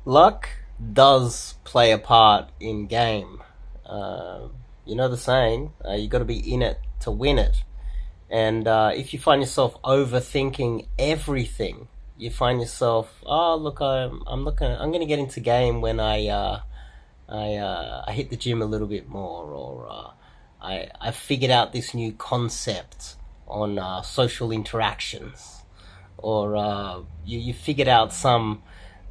Luck does play a part in game. Uh, you know the saying, you got to be in it to win it. And if you find yourself overthinking everything, you find yourself, oh look, I'm going to get into game when I hit the gym a little bit more, or I figured out this new concept on social interactions, or you figured out some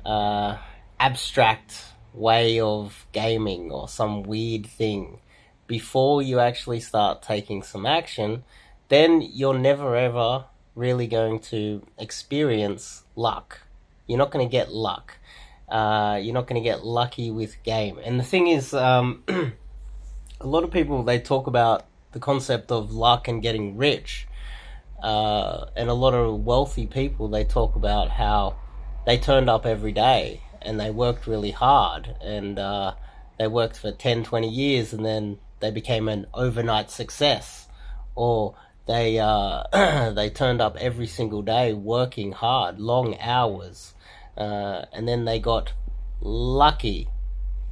uh, abstract way of gaming or some weird thing before you actually start taking some action, then you're never ever really going to experience luck. You're not going to get luck. You're not going to get lucky with game. And the thing is, a lot of people, they talk about the concept of luck and getting rich. And a lot of wealthy people, they talk about how they turned up every day and they worked really hard, and they worked for 10, 20 years, and then they became an overnight success. Or they turned up every single day working hard, long hours, and then they got lucky.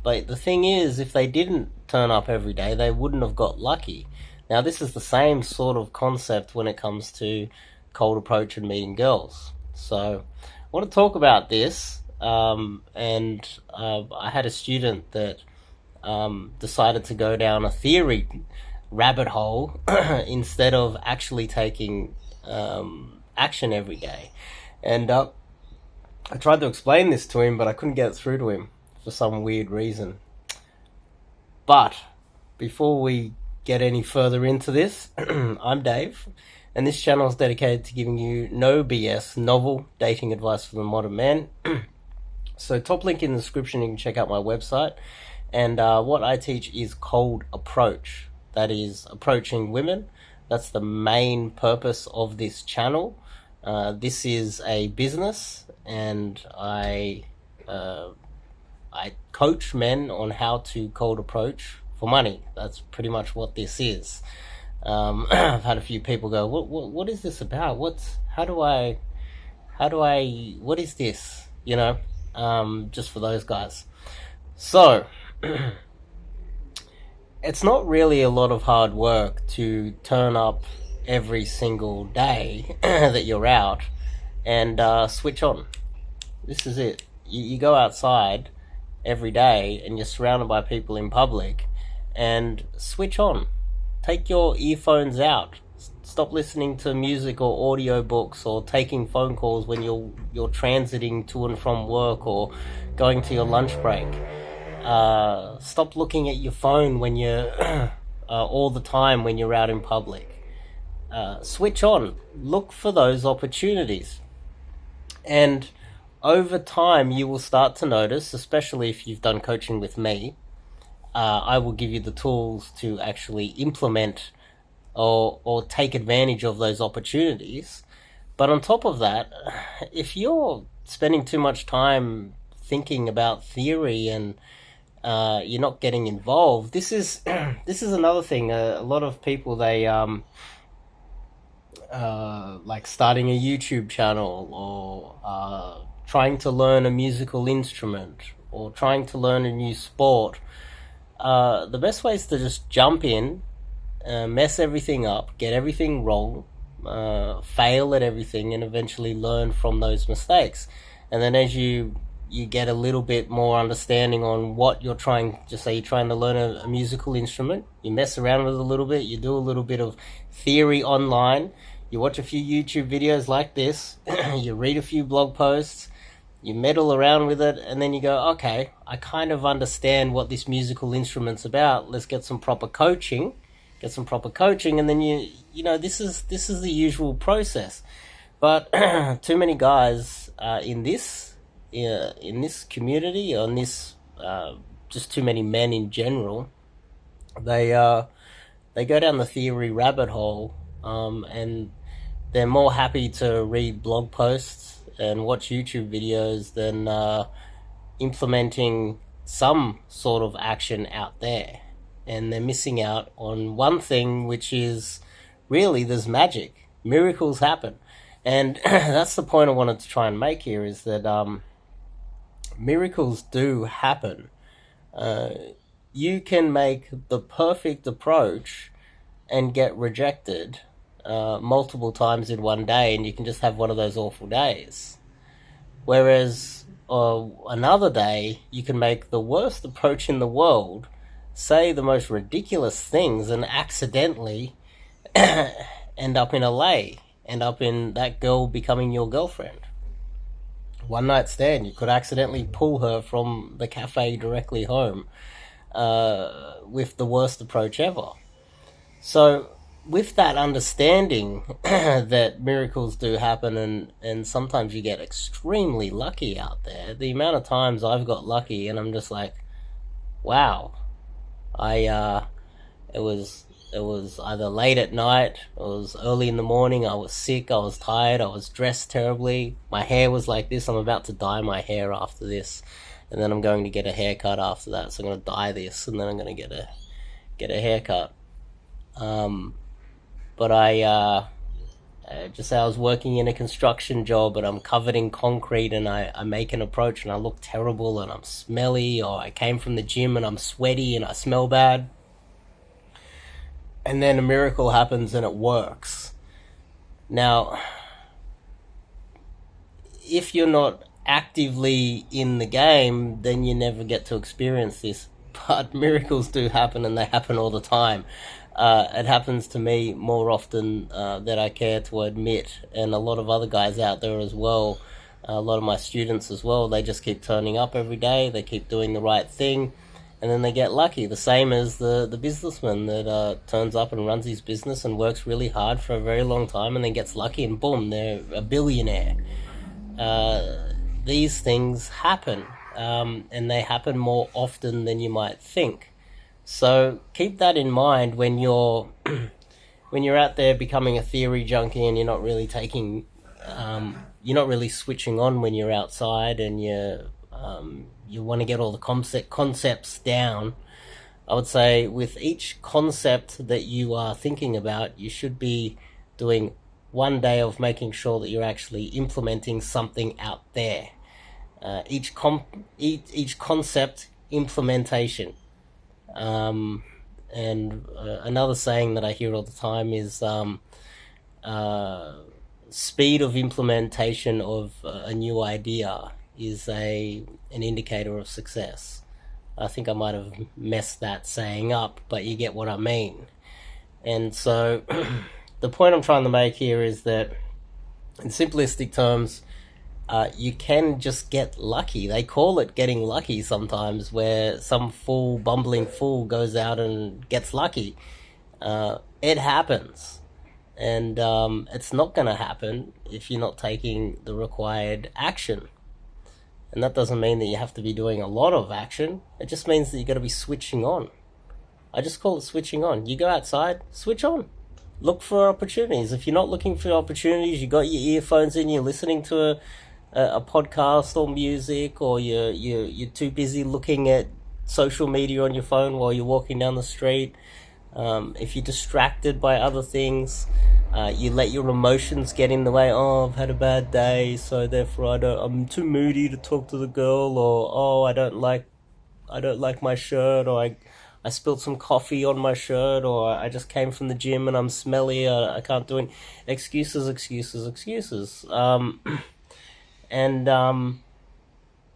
But the thing is, if they didn't turn up every day, they wouldn't have got lucky. Now, this is the same sort of concept when it comes to cold approach and meeting girls. So, I want to talk about this. And I had a student that decided to go down a theory rabbit hole instead of actually taking action every day. And I tried to explain this to him, but I couldn't get it through to him for some weird reason. But before we get any further into this, I'm Dave, and this channel is dedicated to giving you no BS, novel dating advice for the modern man. So top link in the description, you can check out my website. And what I teach is cold approach. That is approaching women. That's the main purpose of this channel. This is a business, and I coach men on how to cold approach for money. That's pretty much what this is. I've had a few people go, what is this about? What is this? You know, just for those guys. So, it's not really a lot of hard work to turn up every single day that you're out and switch on. This is it. You go outside every day and you're surrounded by people in public, and switch on. Take your earphones out. Stop listening to music or audio books, or taking phone calls when you're transiting to and from work or going to your lunch break. Stop looking at your phone when you're all the time when you're out in public. Switch on. Look for those opportunities. And over time, you will start to notice, especially if you've done coaching with me, I will give you the tools to actually implement or take advantage of those opportunities. But on top of that, if you're spending too much time thinking about theory and you're not getting involved, this is this is another thing. A lot of people, they like starting a YouTube channel, or trying to learn a musical instrument, or trying to learn a new sport. The best way is to just jump in, mess everything up, get everything wrong, fail at everything, and eventually learn from those mistakes. And then as you get a little bit more understanding on what you're trying, just say you're trying to learn a musical instrument, you mess around with it a little bit, you do a little bit of theory online, you watch a few YouTube videos like this, you read a few blog posts, you meddle around with it, and then you go, okay, I kind of understand what this musical instrument's about. Let's get some proper coaching. And then you know, this is the usual process. But too many guys in this community, on this just too many men in general, they go down the theory rabbit hole, and they're more happy to read blog posts and watch YouTube videos than implementing some sort of action out there. And they're missing out on one thing, which is really, there's magic. Miracles happen. And that's the point I wanted to try and make here, is that miracles do happen. You can make the perfect approach and get rejected multiple times in one day, and you can just have one of those awful days. Whereas another day, you can make the worst approach in the world, say the most ridiculous things, and accidentally end up in LA, end up in that girl becoming your girlfriend. One night stand, you could accidentally pull her from the cafe directly home with the worst approach ever. So with that understanding that miracles do happen, and sometimes you get extremely lucky out there, the amount of times I've got lucky and I'm just like, wow, it was either late at night, it was early in the morning, I was sick, I was tired, I was dressed terribly, my hair was like this, I'm about to dye my hair after this, and then I'm going to get a haircut after that, so I'm going to dye this, and then I'm going to get a haircut. But I just say I was working in a construction job and I'm covered in concrete, and I make an approach and I look terrible and I'm smelly, or I came from the gym and I'm sweaty and I smell bad. And then a miracle happens and it works. Now, if you're not actively in the game, then you never get to experience this. But miracles do happen, and they happen all the time. It happens to me more often than I care to admit, and a lot of other guys out there as well, a lot of my students as well. They just keep turning up every day, they keep doing the right thing, and then they get lucky. The same as the businessman that turns up and runs his business and works really hard for a very long time and then gets lucky and boom, they're a billionaire. These things happen, and they happen more often than you might think. So keep that in mind when you're when you're out there becoming a theory junkie and you're not really switching on when you're outside, and you want to get all the concepts down. I would say with each concept that you are thinking about, you should be doing one day of making sure that you're actually implementing something out there. Each concept implementation. Another saying that I hear all the time is speed of implementation of a new idea is an indicator of success. I think I might have messed that saying up, but you get what I mean. And so the point I'm trying to make here is that, in simplistic terms, you can just get lucky. They call it getting lucky sometimes, where some bumbling fool goes out and gets lucky. It happens. And it's not going to happen if you're not taking the required action. And that doesn't mean that you have to be doing a lot of action. It just means that you've got to be switching on. I just call it switching on. You go outside, switch on. Look for opportunities. If you're not looking for opportunities, you got your earphones in, you're listening to a podcast or music, or you're too busy looking at social media on your phone while you're walking down the street. If you're distracted by other things, you let your emotions get in the way. Oh, I've had a bad day, so therefore I'm too moody to talk to the girl, or oh, I don't like my shirt, or I spilled some coffee on my shirt, or I just came from the gym and I'm smelly, I can't do it. Excuses.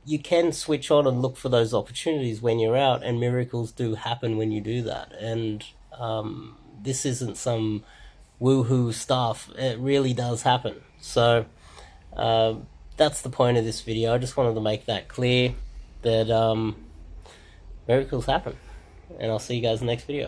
You can switch on and look for those opportunities when you're out, and miracles do happen when you do that. And this isn't some woohoo stuff. It really does happen. So that's the point of this video. I just wanted to make that clear, that miracles happen. And I'll see you guys in the next video.